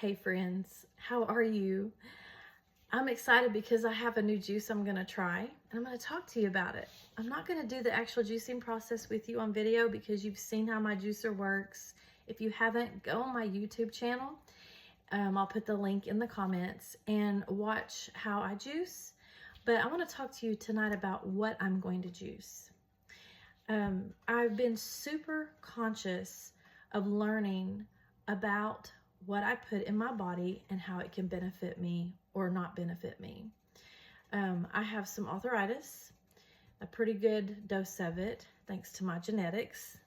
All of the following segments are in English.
Hey friends, how are you? I'm excited because I have a new juice I'm going to try and I'm going to talk to you about it. I'm not going to do the actual juicing process with you on video because you've seen how my juicer works. If you haven't, go on my YouTube channel. I'll put the link in the comments and watch how I juice. But I want to talk to you tonight about what I'm going to juice. I've been super conscious of learning about what I put in my body and how it can benefit me or not benefit me. I have some arthritis, a pretty good dose of it, thanks to my genetics,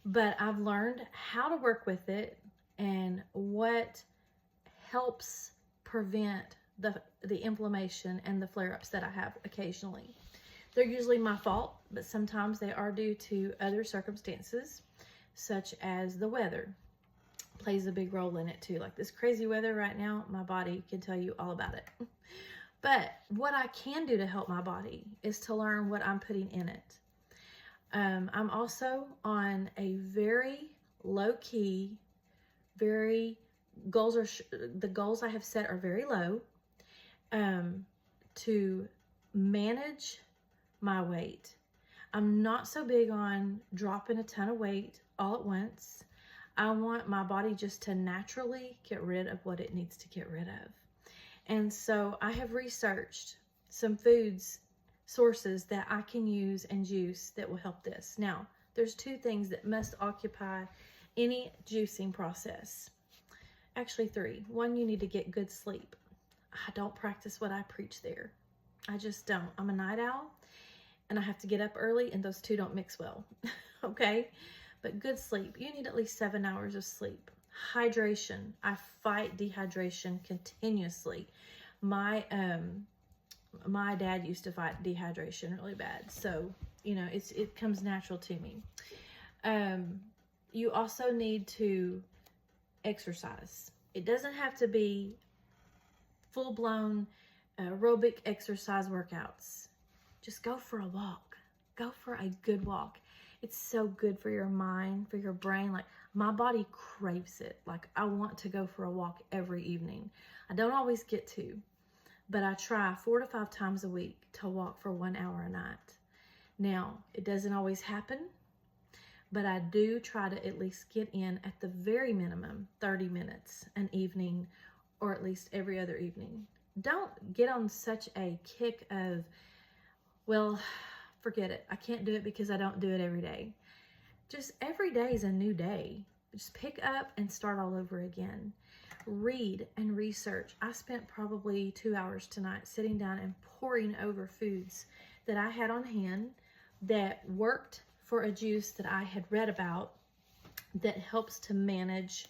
but I've learned how to work with it and what helps prevent the inflammation and the flare-ups that I have occasionally. They're usually my fault, but sometimes they are due to other circumstances, such as the weather. Plays a big role in it too. Like this crazy weather right now, my body can tell you all about it. But what I can do to help my body is to learn what I'm putting in it. I'm also on a very low-key, the goals I have set are very low, to manage my weight. I'm not so big on dropping a ton of weight all at once. I want my body just to naturally get rid of what it needs to get rid of. And so I have researched some sources that I can use and juice that will help this. Now, there's two things that must occupy any juicing process. Actually, three. One, you need to get good sleep. I don't practice what I preach there. I just don't. I'm a night owl and I have to get up early and those two don't mix well. Okay? But good sleep, you need at least 7 hours of sleep. Hydration, I fight dehydration continuously. My dad used to fight dehydration really bad. So, you know, it comes natural to me. You also need to exercise. It doesn't have to be full-blown aerobic exercise workouts. Just go for a walk. Go for a good walk. It's so good for your mind, for your brain. Like, my body craves it. Like, I want to go for a walk every evening. I don't always get to, but I try 4 to 5 times a week to walk for 1 hour a night. Now, it doesn't always happen, but I do try to at least get in at the very minimum 30 minutes an evening, or at least every other evening. Don't get on such a kick of, well, forget it. I can't do it because I don't do it every day. Just every day is a new day. Just pick up and start all over again. Read and research. I spent probably 2 hours tonight sitting down and poring over foods that I had on hand that worked for a juice that I had read about that helps to manage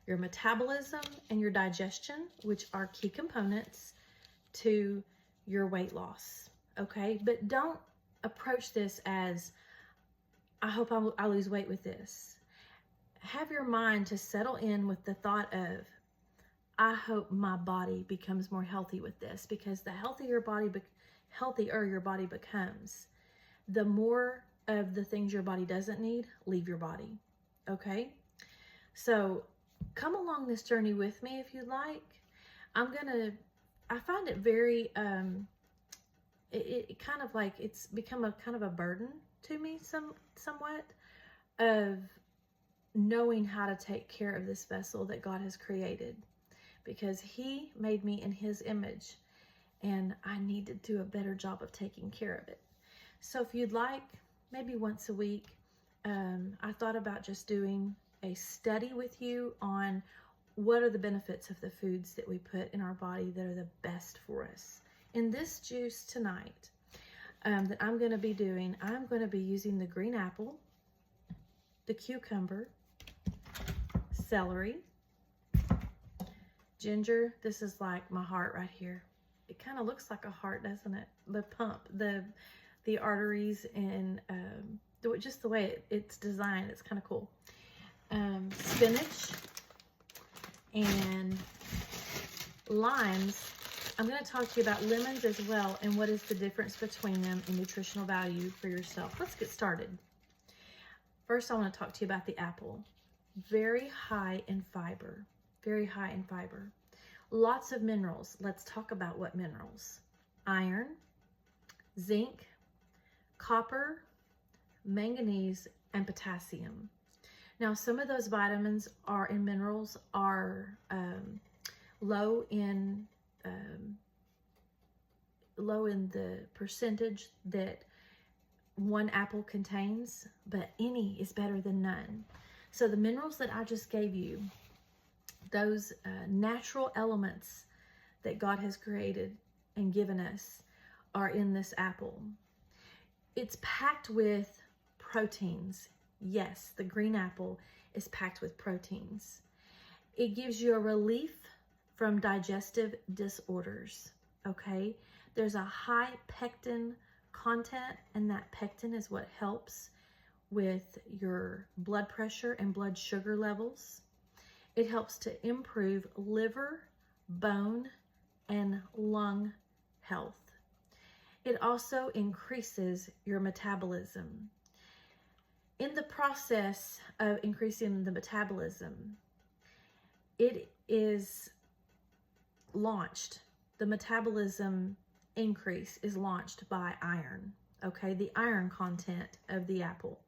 your metabolism and your digestion, which are key components to your weight loss. Okay? But don't approach this as, I hope I lose weight with this. Have your mind to settle in with the thought of, I hope my body becomes more healthy with this, because the healthier your body becomes, the more of the things your body doesn't need leave your body. Okay? So come along this journey with me if you'd like. I find it very, it kind of like, it's become a kind of a burden to me somewhat, of knowing how to take care of this vessel that God has created, because He made me in His image and I need to do a better job of taking care of it. So if you'd like, maybe once a week, I thought about just doing a study with you on what are the benefits of the foods that we put in our body that are the best for us. In this juice tonight that I'm going to be doing, I'm going to be using the green apple, the cucumber, celery, ginger. This is like my heart right here. It kind of looks like a heart, doesn't it? The pump, the arteries, and just the way it's designed, it's kind of cool. Spinach and limes. I'm going to talk to you about lemons as well and what is the difference between them in nutritional value for yourself. Let's get started. First, I want to talk to you about the apple. Very high in fiber. very high in fiber. Lots of minerals. Let's talk about what minerals. Iron, zinc, copper, manganese, and potassium. Now, some of those vitamins and minerals are low in the percentage that one apple contains, but any is better than none. So the minerals that I just gave you, those natural elements that God has created and given us, are in this apple. It's packed with proteins. Yes, the green apple is packed with proteins. It gives you a relief from digestive disorders, okay? There's a high pectin content, and that pectin is what helps with your blood pressure and blood sugar levels. It helps to improve liver, bone, and lung health. It also increases your metabolism. In the process of increasing the metabolism, it is launched. The metabolism increase is launched by iron, okay? The iron content of the apple.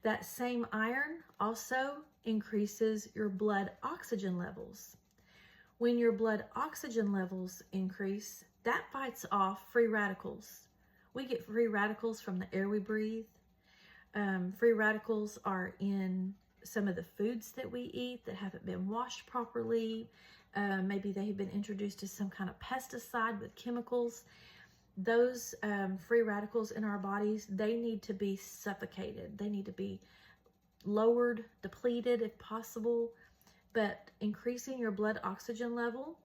That same iron also increases your blood oxygen levels. When your blood oxygen levels increase, that fights off free radicals. We get free radicals from the air we breathe. Free radicals are in some of the foods that we eat that haven't been washed properly. Maybe they have been introduced to some kind of pesticide with chemicals. Those free radicals in our bodies, they need to be suffocated. They need to be lowered, depleted if possible. But increasing your blood oxygen level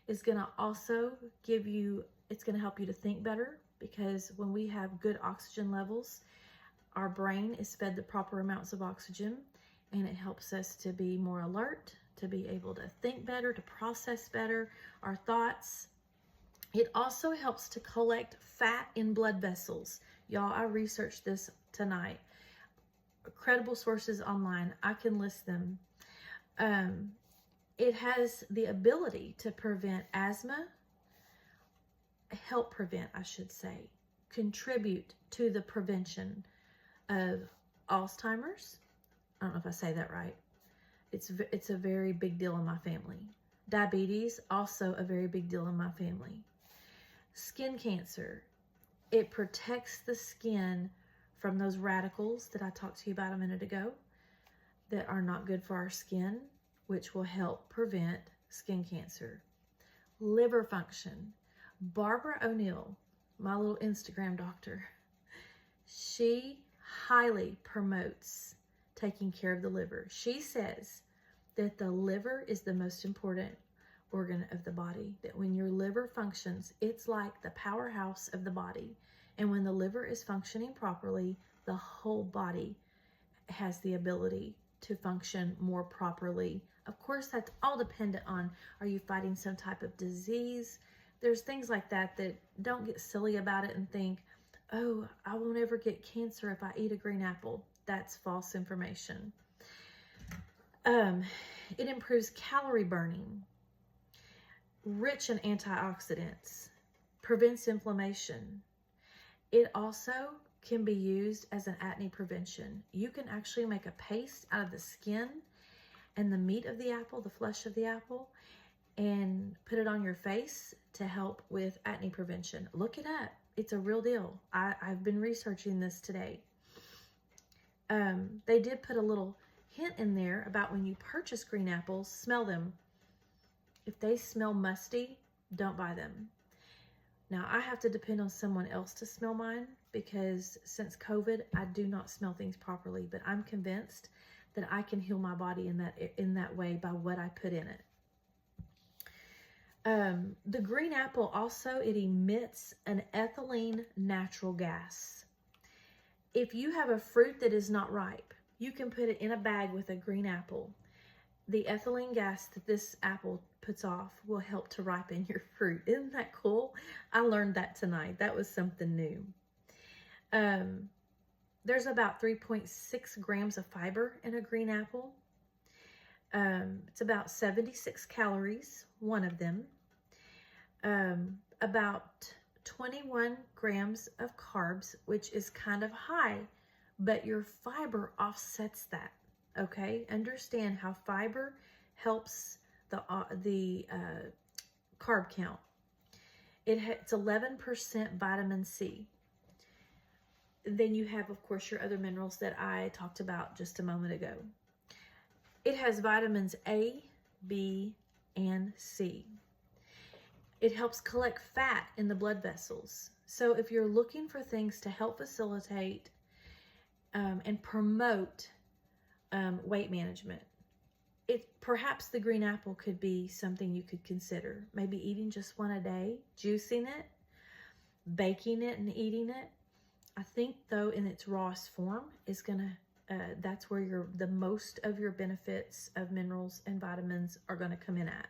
is going to also it's going to help you to think better, because when we have good oxygen levels, our brain is fed the proper amounts of oxygen, and it helps us to be more alert, to be able to think better, to process better our thoughts. It also helps to collect fat in blood vessels. Y'all, I researched this tonight. Credible sources online, I can list them. It has the ability to prevent asthma, contribute to the prevention of Alzheimer's. I don't know if I say that right. It's a very big deal in my family. Diabetes, also a very big deal in my family. Skin cancer, it protects the skin from those radicals that I talked to you about a minute ago that are not good for our skin, which will help prevent skin cancer. Liver function. Barbara O'Neill, my little Instagram doctor, she highly promotes taking care of the liver. She says that the liver is the most important organ of the body, that when your liver functions, it's like the powerhouse of the body. And when the liver is functioning properly, the whole body has the ability to function more properly. Of course, that's all dependent on, are you fighting some type of disease? There's things like that don't get silly about it and think, oh, I won't ever get cancer if I eat a green apple. That's false information. It improves calorie burning, rich in antioxidants, prevents inflammation. It also can be used as an acne prevention. You can actually make a paste out of the skin and the meat of the apple, the flesh of the apple, and put it on your face to help with acne prevention. Look it up. It's a real deal. I've been researching this today. They did put a little hint in there about when you purchase green apples, smell them. If they smell musty, don't buy them. Now, I have to depend on someone else to smell mine, because since COVID, I do not smell things properly, but I'm convinced that I can heal my body in that way by what I put in it. The green apple also, it emits an ethylene natural gas. If you have a fruit that is not ripe, you can put it in a bag with a green apple. The ethylene gas that this apple puts off will help to ripen your fruit. Isn't that cool? I learned that tonight. That was something new. There's about 3.6 grams of fiber in a green apple. It's about 76 calories, one of them. About 21 grams of carbs, which is kind of high, but your fiber offsets that. Okay, understand how fiber helps the carb count. It's 11% vitamin C. Then you have, of course, your other minerals that I talked about just a moment ago. It has vitamins A, B, and C. It helps collect fat in the blood vessels. So if you're looking for things to help facilitate and promote weight management, perhaps the green apple could be something you could consider. Maybe eating just one a day, juicing it, baking it, and eating it. I think, though, in its rawest form is gonna. That's where the most of your benefits of minerals and vitamins are going to come in at.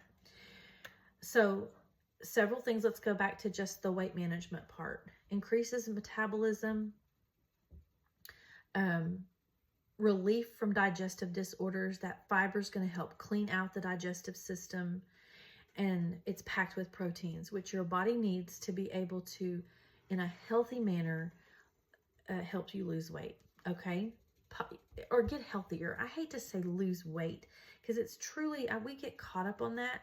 So, several things. Let's go back to just the weight management part. Increases metabolism, relief from digestive disorders. That fiber is going to help clean out the digestive system, and it's packed with proteins, which your body needs to be able to, in a healthy manner, help you lose weight. Okay. Or get healthier. I hate to say lose weight, because it's truly, we get caught up on that.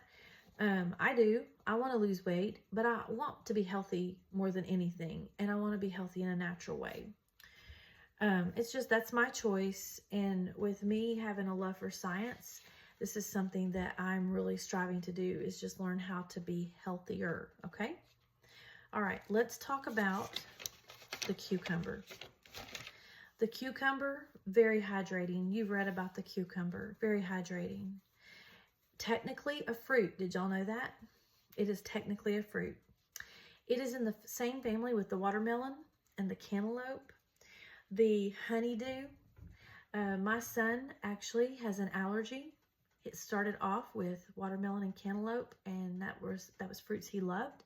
I do. I want to lose weight, but I want to be healthy more than anything. And I want to be healthy in a natural way. It's just, that's my choice. And with me having a love for science, this is something that I'm really striving to do, is just learn how to be healthier. Okay. All right. Let's talk about the cucumber. The cucumber, very hydrating. You've read about the cucumber, very hydrating. Technically a fruit. Did y'all know that? It is technically a fruit. It is in the same family with the watermelon and the cantaloupe, the honeydew. My son actually has an allergy. It started off with watermelon and cantaloupe, and that was fruits he loved.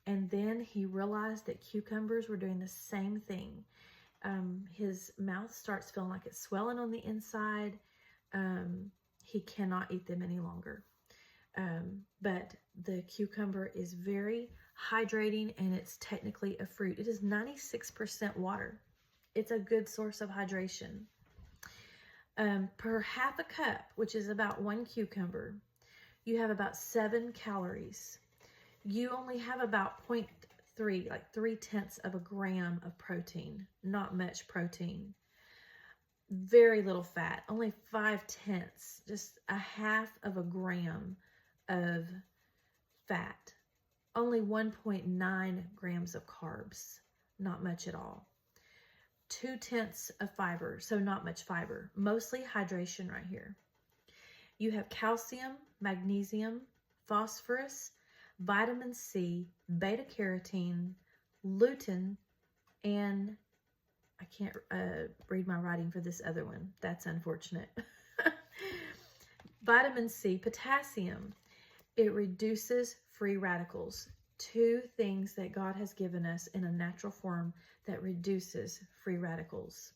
And then he realized that cucumbers were doing the same thing. His mouth starts feeling like it's swelling on the inside. He cannot eat them any longer. But the cucumber is very hydrating, and it's technically a fruit. It is 96% water. It's a good source of hydration. Per half a cup, which is about one cucumber, you have about 7 calories. You only have about 0.3, like 0.3 of a gram of protein. Not much protein. Very little fat. Only 0.5, just a half of a gram of fat. Only 1.9 grams of carbs. Not much at all. 0.2 of fiber, so not much fiber. Mostly hydration right here. You have calcium, magnesium, phosphorus, vitamin C, beta carotene, lutein, and I can't read my writing for this other one. That's unfortunate. Vitamin C, potassium. It reduces free radicals. 2 things that God has given us in a natural form that reduces free radicals.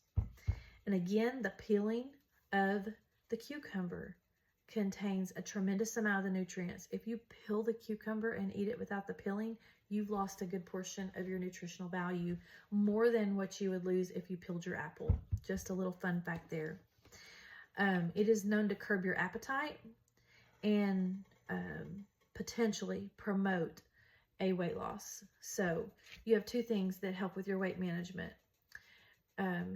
And again, the peeling of the cucumber contains a tremendous amount of the nutrients. If you peel the cucumber and eat it without the peeling, you've lost a good portion of your nutritional value, more than what you would lose if you peeled your apple. Just a little fun fact there. It is known to curb your appetite and potentially promote a weight loss. So you have 2 things that help with your weight management.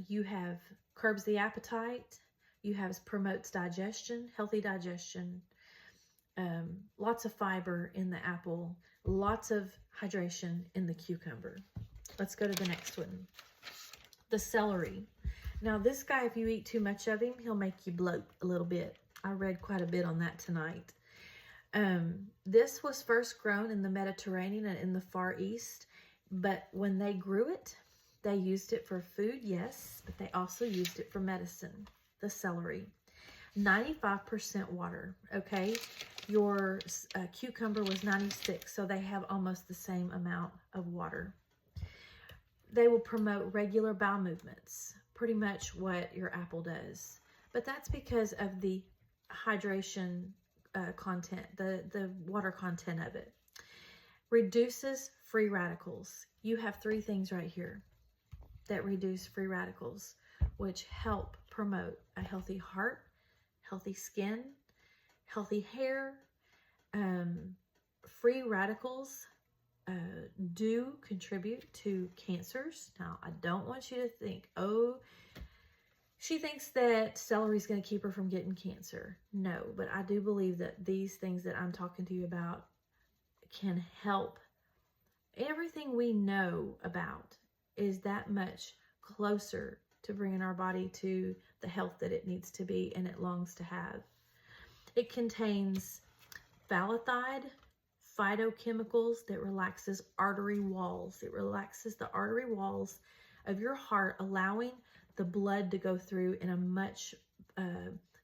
You have curbs the appetite. You have promotes digestion, healthy digestion. Lots of fiber in the apple. Lots of hydration in the cucumber. Let's go to the next one. The celery. Now this guy, if you eat too much of him, he'll make you bloat a little bit. I read quite a bit on that tonight. This was first grown in the Mediterranean and in the Far East, but when they grew it, they used it for food, yes, but they also used it for medicine. The celery. 95% water, okay? Your cucumber was 96, so they have almost the same amount of water. They will promote regular bowel movements, pretty much what your apple does. But that's because of the hydration content, the water content of it. Reduces free radicals. You have 3 things right here that reduce free radicals, which help promote a healthy heart, healthy skin, healthy hair. Free radicals do contribute to cancers. Now, I don't want you to think, oh, she thinks that celery is going to keep her from getting cancer. No, but I do believe that these things that I'm talking to you about can help. Everything we know about is that much closer to bringing our body to the health that it needs to be and it longs to have. It contains phthalate, phytochemicals that relaxes artery walls. It relaxes the artery walls of your heart, allowing the blood to go through in a much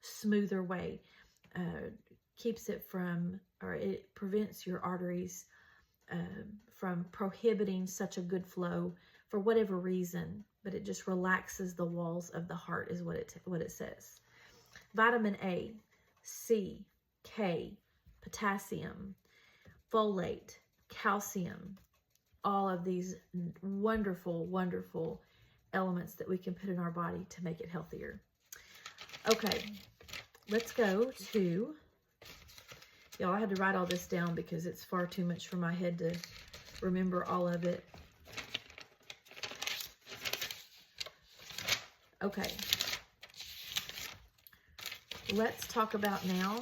smoother way. Keeps it from, or it prevents your arteries from prohibiting such a good flow for whatever reason, but it just relaxes the walls of the heart is what it says. Vitamin A, C, K, potassium, folate, calcium, all of these wonderful, wonderful elements that we can put in our body to make it healthier. Okay, let's go to, y'all, I had to write all this down because it's far too much for my head to remember all of it. Okay, let's talk about now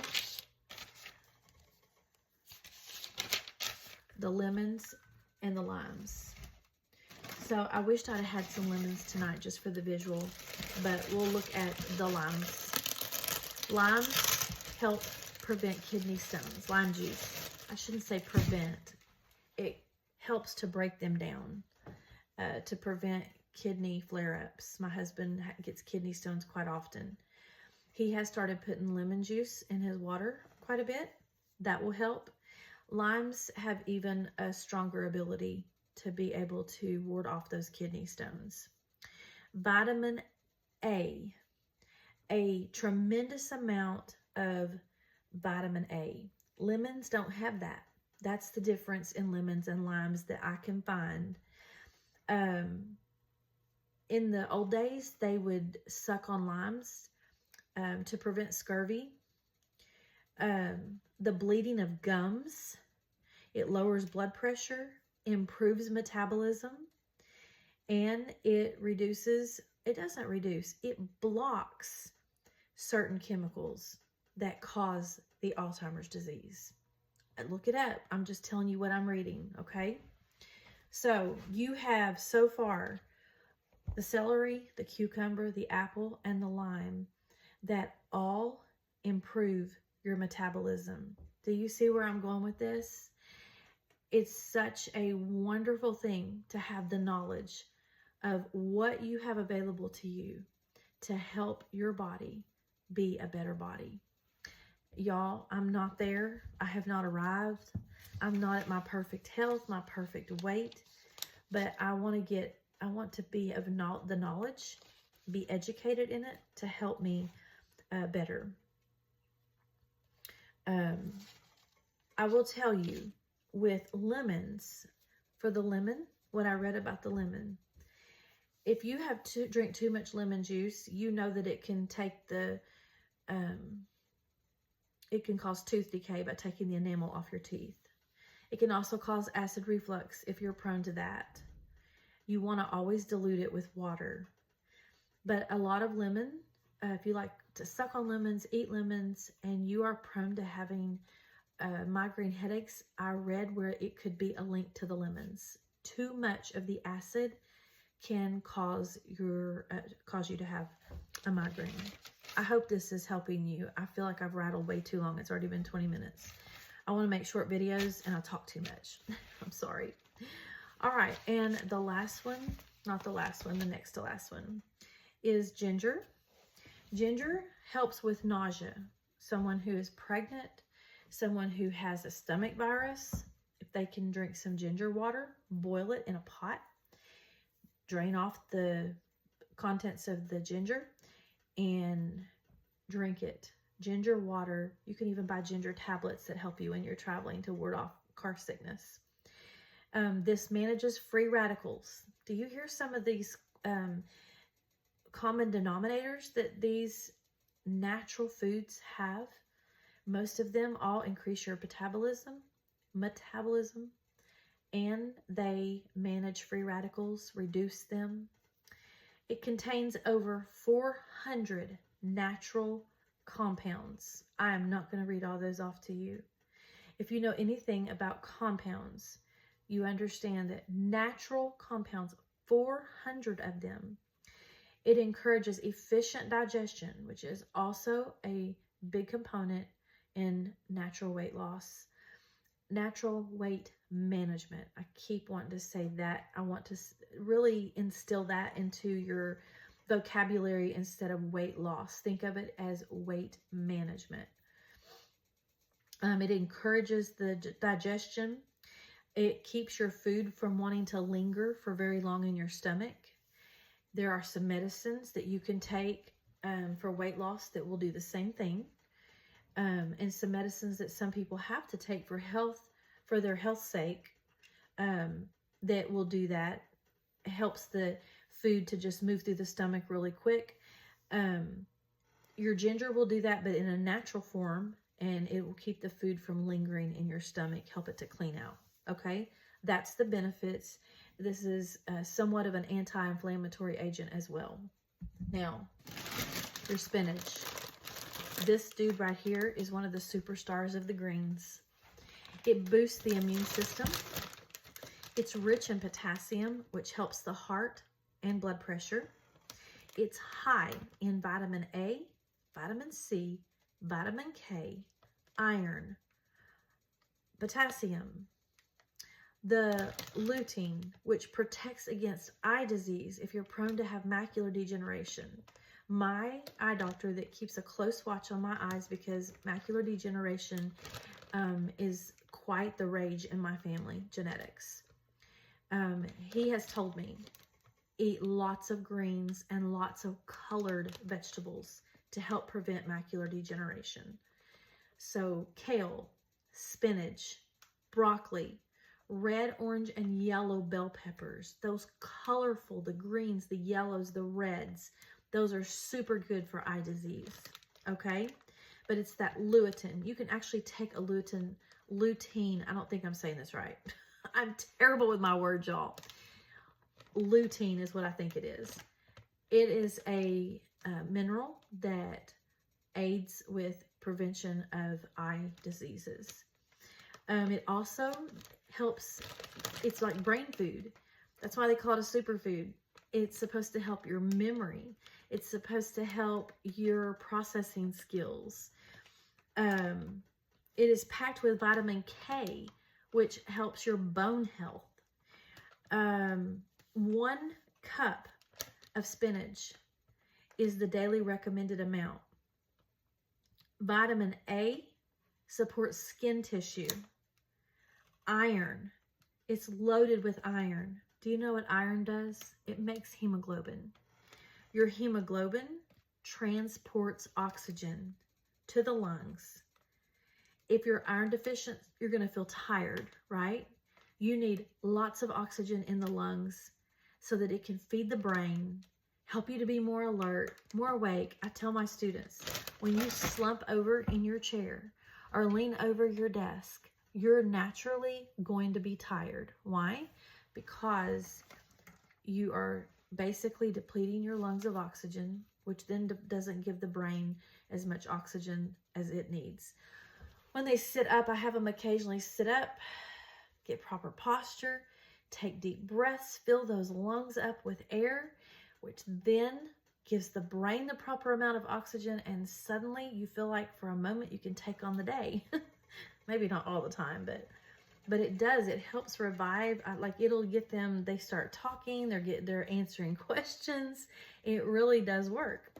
the lemons and the limes. So I wished I'd had some lemons tonight just for the visual, but we'll look at the limes. Limes help prevent kidney stones. Lime juice, I shouldn't say prevent, it helps to break them down to prevent kidney flare-ups. My husband gets kidney stones quite often. He has started putting lemon juice in his water quite a bit. That will help. Limes have even a stronger ability to be able to ward off those kidney stones. Vitamin A tremendous amount of vitamin A. Lemons don't have that. That's the difference in lemons and limes that I can find. In the old days, they would suck on limes to prevent scurvy. The bleeding of gums, it lowers blood pressure, improves metabolism, and it blocks certain chemicals that cause the Alzheimer's disease. Look it up. I'm just telling you what I'm reading, okay? So you have so far the celery, the cucumber, the apple, and the lime that all improve your metabolism. Do you see where I'm going with this? It's such a wonderful thing to have the knowledge of what you have available to you to help your body be a better body. Y'all, I'm not there. I have not arrived. I'm not at my perfect health, my perfect weight, but I want to be of the knowledge, be educated in it to help me better. I will tell you with lemons, for the lemon, what I read about the lemon, if you have to drink too much lemon juice, you know that it can take it can cause tooth decay by taking the enamel off your teeth. It can also cause acid reflux if you're prone to that. You want to always dilute it with water. But a lot of lemon, if you like to suck on lemons, eat lemons, and you are prone to having migraine headaches, I read where it could be a link to the lemons. Too much of the acid can cause you to have a migraine. I hope this is helping you. I feel like I've rattled way too long. It's already been 20 minutes. I want to make short videos and I talk too much. I'm sorry. All right, and the last one, not the last one, the next to last one is ginger. Ginger helps with nausea. Someone who is pregnant, someone who has a stomach virus, if they can drink some ginger water, boil it in a pot, drain off the contents of the ginger, and drink it. ginger water. You can even buy ginger tablets that help you when you're traveling to ward off car sickness. This manages free radicals. Do you hear some of these common denominators that these natural foods have? Most of them all increase your metabolism, and they manage free radicals, reduce them. It contains over 400 natural compounds. I am not going to read all those off to you. If you know anything about compounds, you understand that natural compounds, 400 of them. It encourages efficient digestion, which is also a big component in natural weight loss. Natural weight management. I keep wanting to say that. I want to really instill that into your vocabulary instead of weight loss. Think of it as weight management. It encourages the digestion. It keeps your food from wanting to linger for very long in your stomach. There are some medicines that you can take for weight loss that will do the same thing. And some medicines that some people have to take for their health's sake, that will do that. It helps the food to just move through the stomach really quick. Your ginger will do that, but in a natural form, and it will keep the food from lingering in your stomach, help it to clean out. Okay, that's the benefits. This is somewhat of an anti-inflammatory agent as well. Now, your spinach. This dude right here is one of the superstars of the greens. It boosts the immune system. It's rich in potassium, which helps the heart and blood pressure. It's high in vitamin A, vitamin C, vitamin K, iron, potassium, the lutein, which protects against eye disease if you're prone to have macular degeneration. My eye doctor that keeps a close watch on my eyes, because macular degeneration is quite the rage in my family, genetics. He has told me, eat lots of greens and lots of colored vegetables to help prevent macular degeneration. So kale, spinach, broccoli, red, orange, and yellow bell peppers, those colorful, the greens, the yellows, the reds, those are super good for eye disease, okay? But it's that lutein. You can actually take a lutein, I don't think I'm saying this right. I'm terrible with my words, y'all. Lutein is what I think it is. It is a mineral that aids with prevention of eye diseases. It also helps, it's like brain food. That's why they call it a superfood. It's supposed to help your memory. It's supposed to help your processing skills. It is packed with vitamin K, which helps your bone health. 1 cup of spinach is the daily recommended amount. Vitamin A supports skin tissue. Iron. It's loaded with iron. Do you know what iron does? It makes hemoglobin. Your hemoglobin transports oxygen to the lungs. If you're iron deficient, you're going to feel tired, right? You need lots of oxygen in the lungs so that it can feed the brain, help you to be more alert, more awake. I tell my students, when you slump over in your chair or lean over your desk, you're naturally going to be tired. Why? Because you are basically depleting your lungs of oxygen, which then doesn't give the brain as much oxygen as it needs. When they sit up, I have them occasionally sit up, get proper posture, take deep breaths, fill those lungs up with air, which then gives the brain the proper amount of oxygen, and suddenly you feel like for a moment you can take on the day. Maybe not all the time, but it does. It helps revive. Like, it'll get them, they start talking, they're answering questions. It really does work.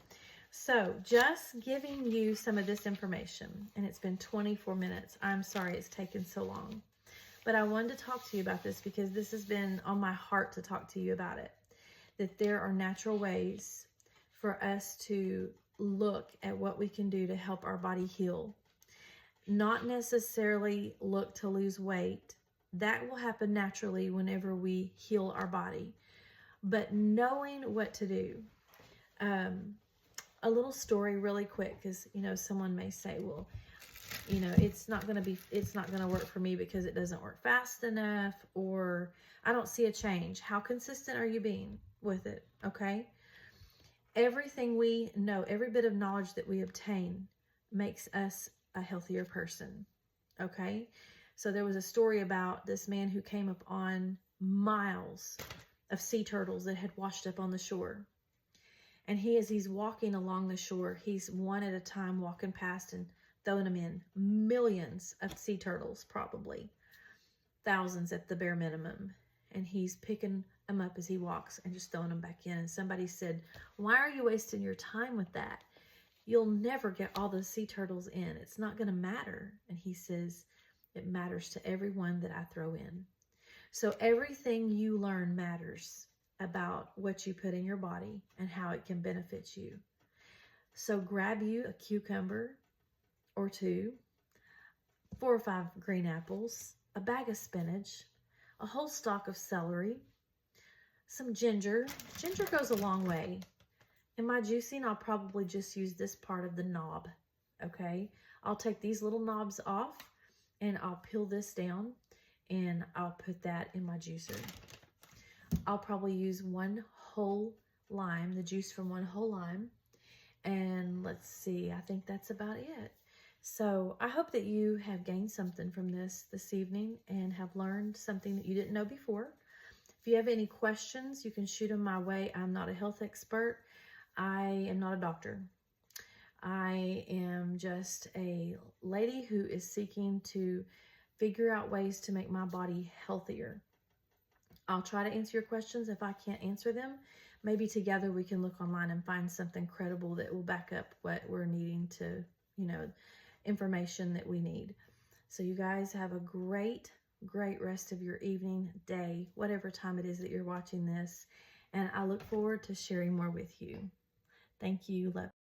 So just giving you some of this information, and it's been 24 minutes. I'm sorry it's taken so long, but I wanted to talk to you about this because this has been on my heart to talk to you about it, that there are natural ways for us to look at what we can do to help our body heal. Not necessarily look to lose weight. That will happen naturally whenever we heal our body. But knowing what to do. A little story really quick, because, you know, someone may say, well, you know, it's not going to work for me because it doesn't work fast enough, or I don't see a change. How consistent are you being with it? Okay. Everything we know, every bit of knowledge that we obtain makes us a healthier person. Okay. So there was a story about this man who came upon miles of sea turtles that had washed up on the shore. And as he's walking along the shore, he's one at a time walking past and throwing them in. Millions of sea turtles, probably. Thousands at the bare minimum. And he's picking them up as he walks and just throwing them back in. And somebody said, why are you wasting your time with that? You'll never get all those sea turtles in. It's not going to matter. And he says, it matters to everyone that I throw in. So everything you learn matters about what you put in your body and how it can benefit you. So grab you a cucumber or two, 4 or 5 green apples, a bag of spinach, a whole stalk of celery, some ginger. Ginger goes a long way. In my juicing, I'll probably just use this part of the knob, okay? I'll take these little knobs off and I'll peel this down and I'll put that in my juicer. I'll probably use 1 whole lime, the juice from 1 whole lime. And let's see, I think that's about it. So I hope that you have gained something from this evening and have learned something that you didn't know before. If you have any questions, you can shoot them my way. I'm not a health expert. I am not a doctor. I am just a lady who is seeking to figure out ways to make my body healthier. I'll try to answer your questions. If I can't answer them, maybe together we can look online and find something credible that will back up what we're needing to, you know, information that we need. So you guys have a great rest of your evening, day, whatever time it is that you're watching this. And I look forward to sharing more with you. Thank you. Love.